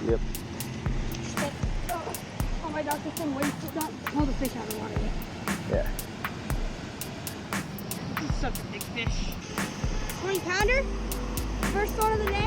Yep. Oh my gosh, this one weighs don't pull the fish out of the water yet. Yeah. This is such a big fish. 20 pounder? First one of the day.